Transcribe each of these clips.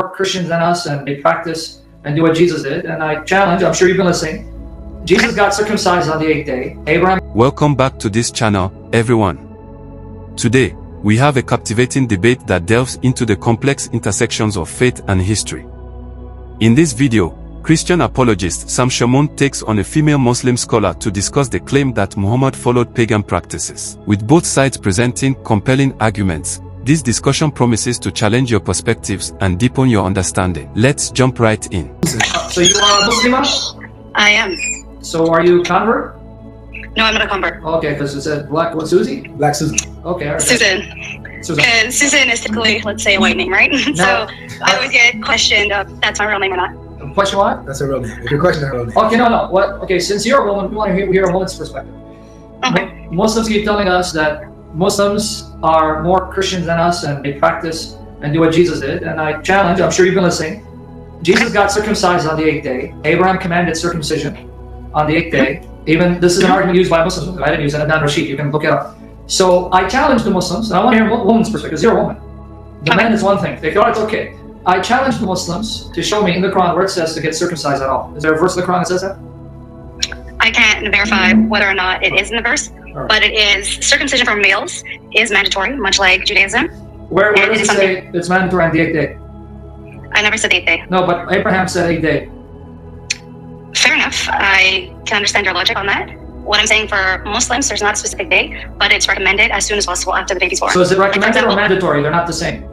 more Christians than us and they practice and do what Jesus did. And I challenge, I'm sure you've been listening, Jesus got circumcised on the 8th day. Abraham. Welcome back to this channel, everyone. Today, we have a captivating debate that delves into the complex intersections of faith and history. In this video, Christian apologist SHAMOUN takes on a female Muslim scholar to discuss the claim that Muhammad followed pagan practices. With both sides presenting compelling arguments, this discussion promises to challenge your perspectives and deepen your understanding. Let's jump right in. So you are a Muslim? I am. So are you a convert? No, I'm not a convert. Okay, because it said Black, what, Susie? Black Susan. Okay, all right. Susan. Susan. Because Susan is typically, let's say, a white name, right? So I always get questioned of that's my real name or not. Question what? That's her real name. If your question is her real name. Okay, no. What? Okay, since you're a woman, we want to hear a woman's perspective. Okay. Muslims keep telling us that Muslims are more Christians than us and they practice and do what Jesus did. And I challenge, I'm sure you've been listening, Jesus got circumcised on the 8th day. Abraham commanded circumcision on the 8th day. Even this is an argument used by Muslims. I didn't use it. Adnan Rashid. You can look it up. So I challenge the Muslims, and I want to hear a woman's perspective because you're a woman. The man is one thing. They thought it's okay. I challenge the Muslims to show me in the Quran where it says to get circumcised at all. Is there a verse in the Quran that says that? I can't verify whether or not it is in the verse, but it is circumcision for males is mandatory, much like Judaism. Where does it say it's mandatory on the 8th day? I never said 8th day. No, but Abraham said 8th day. Fair enough. I can understand your logic on that. What I'm saying for Muslims, there's not a specific day, but it's recommended as soon as possible after the baby's born. So is it recommended or mandatory? They're not the same.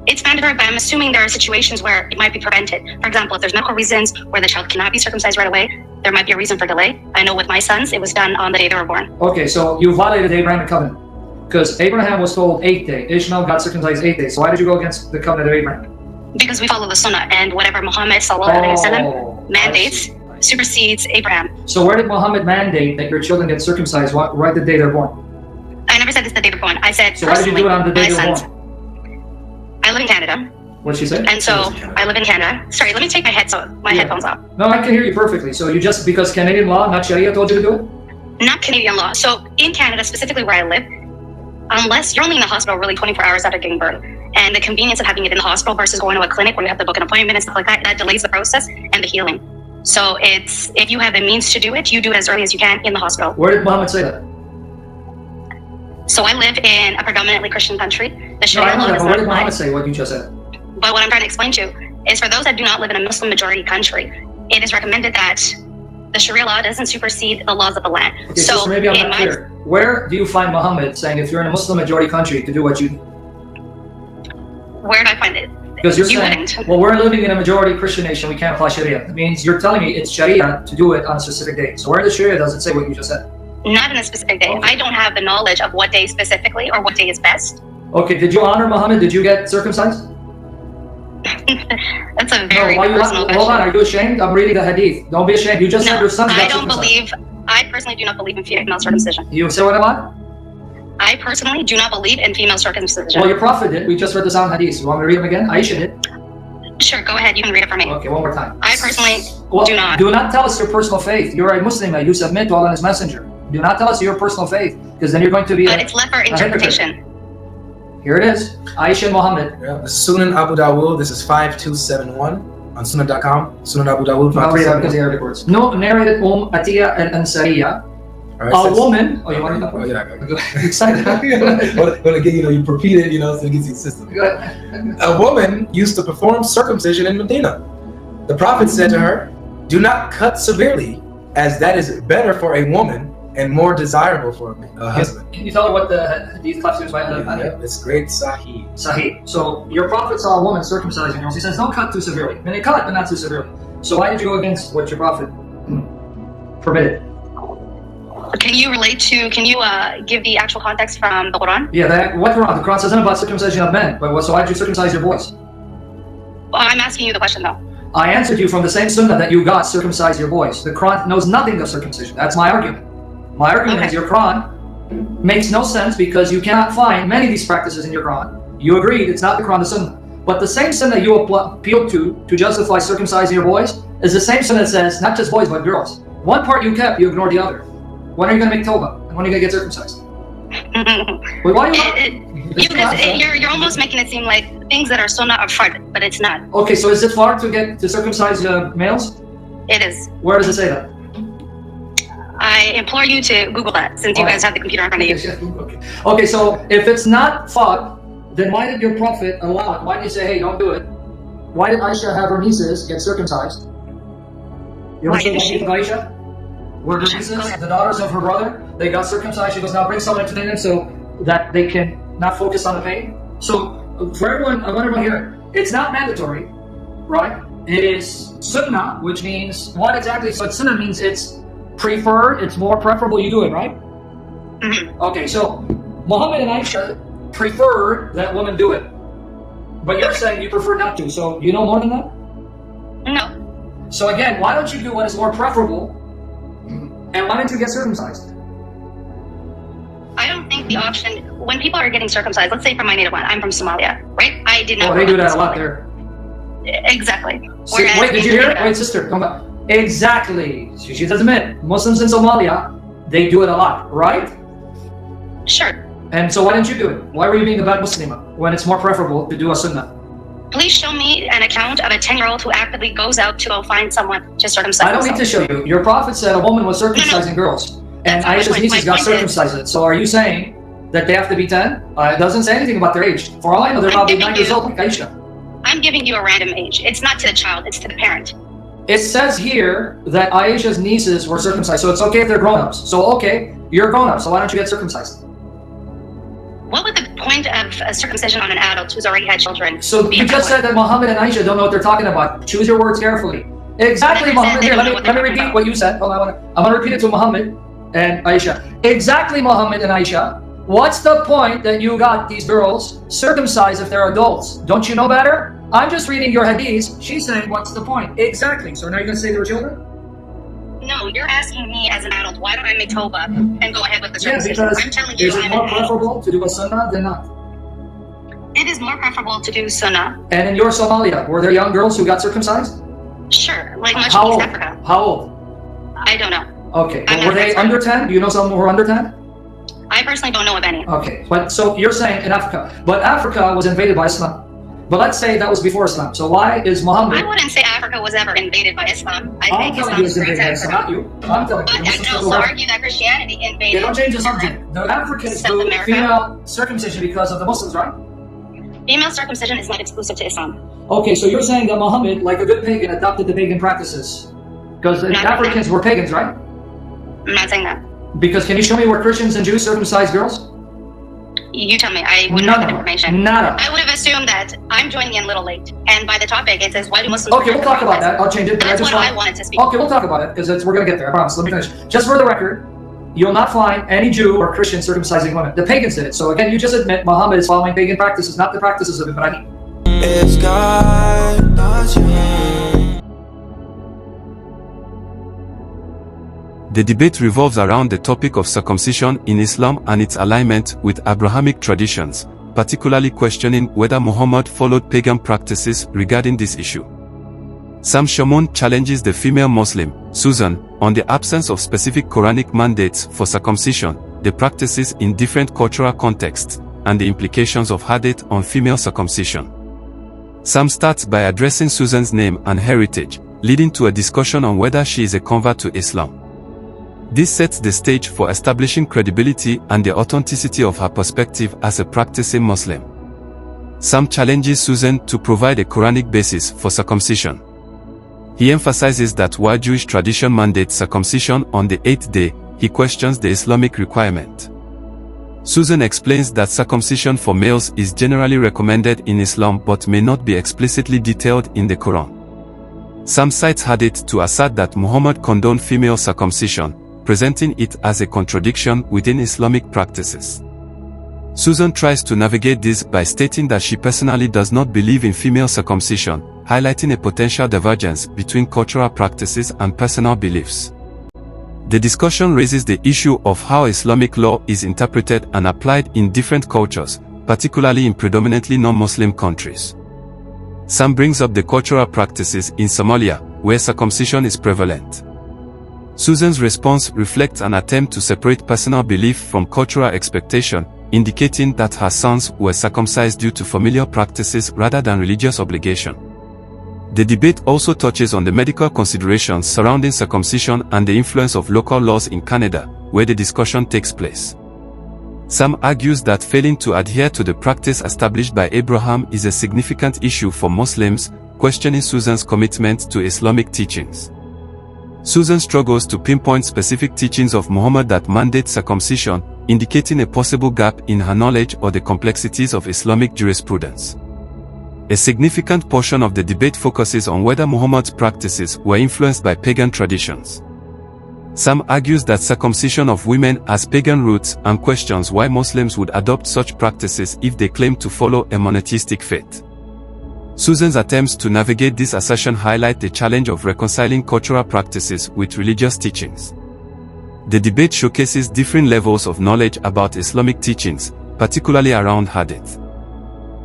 It's mandatory, but I'm assuming there are situations where it might be prevented. For example, if there's medical reasons where the child cannot be circumcised right away, there might be a reason for delay. I know with my sons, it was done on the day they were born. Okay, so you violated the Abrahamic covenant. Because Abraham was told 8th day. Ishmael got circumcised 8th day. So why did you go against the covenant of Abraham? Because we follow the Sunnah, and whatever Muhammad mandates supersedes Abraham. So where did Muhammad mandate that your children get circumcised right the day they're born? I never said it's the day they're born. I said so why did you do it on the day they're born? I live in Canada. What'd she say? And so I live in Canada. Sorry, let me take my headphones off. No, I can hear you perfectly. So you just, because Canadian law, not Sharia, told you to do it? Not Canadian law. So in Canada, specifically where I live, unless you're only in the hospital really 24 hours after giving birth, and the convenience of having it in the hospital versus going to a clinic where you have to book an appointment and stuff like that, that delays the process and the healing. So it's, if you have the means to do it, you do it as early as you can in the hospital. Where did Muhammad say that? So I live in a predominantly Christian country. The Sharia law does where not did apply. Muhammad say what you just said? But what I'm trying to explain to you is for those that do not live in a Muslim majority country, it is recommended that the Sharia law doesn't supersede the laws of the land. Okay, so maybe I'm not clear. Where do you find Muhammad saying if you're in a Muslim majority country to do what you do? Where do I find it? Because you're saying, well, we're living in a majority Christian nation, we can't apply Sharia. It means you're telling me it's Sharia to do it on a specific day. So where in the Sharia does it say what you just said? Not in a specific day. Okay. I don't have the knowledge of what day specifically or what day is best. Okay, did you honor Muhammad? Did you get circumcised? That's a very personal question. Hold on, are you ashamed? I'm reading the hadith. Don't be ashamed. You just said your son got circumcised. I personally do not believe in female circumcision. You say what about? I personally do not believe in female circumcision. Well, your prophet did. We just read the sound hadith. You want me to read them again? Aisha did. Sure, go ahead. You can read it for me. Okay, one more time. I personally do not. Do not tell us your personal faith. You're a Muslim. You submit to Allah and His Messenger. Do not tell us your personal faith, because then you're going to be But it's left for interpretation. Here it is. Aisha Muhammad. Yeah, this is Sunan Abu Dawud. This is 5271 on Sunan.com. Sunan Abu Dawud. I'll read out because the Arabic words. No, narrated Atiyah al-Ansariya. A woman. Oh, you want to know? Oh, yeah. Excited. But again, you repeat it, so it gets you system. A woman used to perform circumcision in Medina. The Prophet said to her, "Do not cut severely, as that is better for a woman and more desirable for a husband." Can you tell her what the hadith classifies by? Yeah, it's great Sahih. Sahih. So your prophet saw a woman circumcising her. He says, "Don't cut too severely." I mean, they cut, but not too severely. So why did you go against what your prophet forbid? Can you give the actual context from the Quran? Yeah, what Quran? The Quran says nothing about circumcision of men. But so why did you circumcise your boys? Well, I'm asking you the question though. I answered you from the same sunnah that you got, circumcise your boys. The Quran knows nothing of circumcision. That's my argument. My argument is your Quran makes no sense because you cannot find many of these practices in your Quran. You agreed it's not the Quran, the sunnah. But the same sunnah you appealed to justify circumcising your boys is the same sunnah that says not just boys but girls. One part you kept, you ignored the other. When are you going to make tawbah? And when are you going to get circumcised? Wait, why are you You're almost making it seem like things that are so not fard, but it's not. Okay, so is it fard to circumcise males? It is. Where does it say that? I implore you to Google that, since you guys have the computer in front of you. Okay, so if it's not fard, then why did your prophet allow it? Why did he say, hey, don't do it? Why did Aisha have her nieces get circumcised? You understand what I mean, Aisha? Were her nieces, the daughters of her brother, they got circumcised. She goes, now bring someone to them so that they can not focus on the pain. So for everyone, I want everyone here, it's not mandatory, right? It is sunnah, which means what exactly? So sunnah means it's preferred, it's more preferable you do it, right? Mm-hmm. Okay, so Muhammad and Aisha preferred that woman do it. But you're saying you prefer not to, so you know more than that? No. So again, why don't you do what is more preferable, and why don't you get circumcised? I don't think the option, when people are getting circumcised, let's say from my native land, I'm from Somalia, right? I did not. Oh, they do that a lot there. Exactly. So, wait, did you hear it? Wait, sister, come back. Exactly. She does admit, Muslims in Somalia, they do it a lot, right? Sure. And so why didn't you do it? Why were you being a bad Muslimah when it's more preferable to do a sunnah? Please show me an account of a 10-year-old who actively goes out to go find someone to circumcise. I don't need to show you. Your prophet said a woman was circumcising girls, and Aisha's nieces got circumcised. So are you saying that they have to be 10? It doesn't say anything about their age. For all I know, they're probably 9 years old like Aisha. I'm giving you a random age. It's not to the child, it's to the parent. It says here that Aisha's nieces were circumcised, so it's okay if they're grown-ups. So okay, you're a grown-up, so why don't you get circumcised? What would the point of a circumcision on an adult who's already had children? So you just said that Muhammad and Aisha don't know what they're talking about. Choose your words carefully. Exactly, Muhammad. Here, let me repeat what you said. Hold on, I'm gonna repeat it to Muhammad and Aisha. Exactly, Muhammad and Aisha. What's the point that you got these girls circumcised if they're adults? Don't you know better? I'm just reading your hadith. She's saying, what's the point? Exactly. So now you're gonna say they were children? No, you're asking me as an adult, why don't I make tawbah and go ahead with the circumcision? Because I'm telling you, is it more preferable to do a sunnah than not? It is more preferable to do sunnah. And in your Somalia, were there young girls who got circumcised? Sure, like much How in old? East Africa. How old? I don't know. Okay, I'm were not they expert. under 10? Do you know someone who were under 10? I personally don't know of any. Okay, but so you're saying in Africa, but Africa was invaded by Islam. But let's say that was before Islam. So why is Muhammad? I wouldn't say Africa was ever invaded by Islam. I I'm think telling you Islam it's invaded by spread to Islam, not Africa. you. I'm telling But you. I can also argue that Christianity invaded. Yeah, don't change the subject. The Africans South do America. female circumcision because of the Muslims, right? Female circumcision is not exclusive to Islam. Okay, so you're saying that Muhammad, like a good pagan, adopted the pagan practices. Because the Not Africans were pagans, right? I'm not saying that. Because can you show me where Christians and Jews circumcise girls? You tell me. I wouldn't have that information. Nada. I would have assumed that I'm joining in a little late. And by the topic, it says, why do Muslims... Okay, we'll talk about that. I'll change it. But That's I just what I wanted to speak. Okay, we'll talk about it because we're going to get there. I promise. Let me finish. Just for the record, you'll not find any Jew or Christian circumcising women. The pagans did it. So again, you just admit Muhammad is following pagan practices, not the practices of Ibrahim. It's godlogic. The debate revolves around the topic of circumcision in Islam and its alignment with Abrahamic traditions, particularly questioning whether Muhammad followed pagan practices regarding this issue. SHAMOUN challenges the female Muslim, Susan, on the absence of specific Quranic mandates for circumcision, the practices in different cultural contexts, and the implications of hadith on female circumcision. Sam starts by addressing Susan's name and heritage, leading to a discussion on whether she is a convert to Islam. This sets the stage for establishing credibility and the authenticity of her perspective as a practicing Muslim. Sam challenges Susan to provide a Quranic basis for circumcision. He emphasizes that while Jewish tradition mandates circumcision on the 8th day, he questions the Islamic requirement. Susan explains that circumcision for males is generally recommended in Islam but may not be explicitly detailed in the Quran. Sam cites hadith to assert that Muhammad condoned female circumcision, presenting it as a contradiction within Islamic practices. Susan tries to navigate this by stating that she personally does not believe in female circumcision, highlighting a potential divergence between cultural practices and personal beliefs. The discussion raises the issue of how Islamic law is interpreted and applied in different cultures, particularly in predominantly non-Muslim countries. Sam brings up the cultural practices in Somalia, where circumcision is prevalent. Susan's response reflects an attempt to separate personal belief from cultural expectation, indicating that her sons were circumcised due to familiar practices rather than religious obligation. The debate also touches on the medical considerations surrounding circumcision and the influence of local laws in Canada, where the discussion takes place. Sam argues that failing to adhere to the practice established by Abraham is a significant issue for Muslims, questioning Susan's commitment to Islamic teachings. Susan struggles to pinpoint specific teachings of Muhammad that mandate circumcision, indicating a possible gap in her knowledge or the complexities of Islamic jurisprudence. A significant portion of the debate focuses on whether Muhammad's practices were influenced by pagan traditions. Sam argues that circumcision of women has pagan roots and questions why Muslims would adopt such practices if they claim to follow a monotheistic faith. Susan's attempts to navigate this assertion highlight the challenge of reconciling cultural practices with religious teachings. The debate showcases different levels of knowledge about Islamic teachings, particularly around hadith.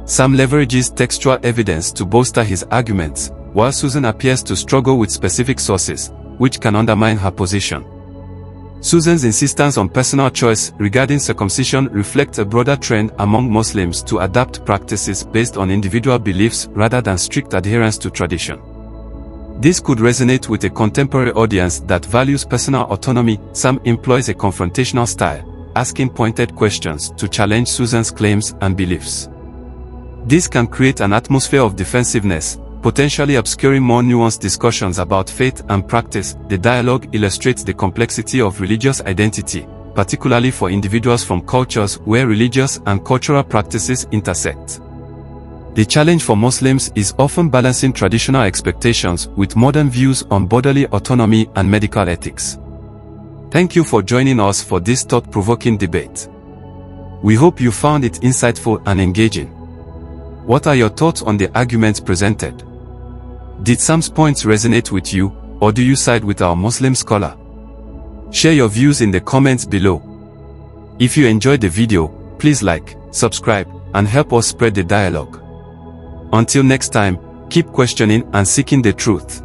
Sam leverages textual evidence to bolster his arguments, while Susan appears to struggle with specific sources, which can undermine her position. Susan's insistence on personal choice regarding circumcision reflects a broader trend among Muslims to adapt practices based on individual beliefs rather than strict adherence to tradition. This could resonate with a contemporary audience that values personal autonomy. Sam employs a confrontational style, asking pointed questions to challenge Susan's claims and beliefs. This can create an atmosphere of defensiveness, potentially obscuring more nuanced discussions about faith and practice. The dialogue illustrates the complexity of religious identity, particularly for individuals from cultures where religious and cultural practices intersect. The challenge for Muslims is often balancing traditional expectations with modern views on bodily autonomy and medical ethics. Thank you for joining us for this thought-provoking debate. We hope you found it insightful and engaging. What are your thoughts on the arguments presented? Did Sam's points resonate with you, or do you side with our Muslim scholar? Share your views in the comments below. If you enjoyed the video, please like, subscribe, and help us spread the dialogue. Until next time, keep questioning and seeking the truth.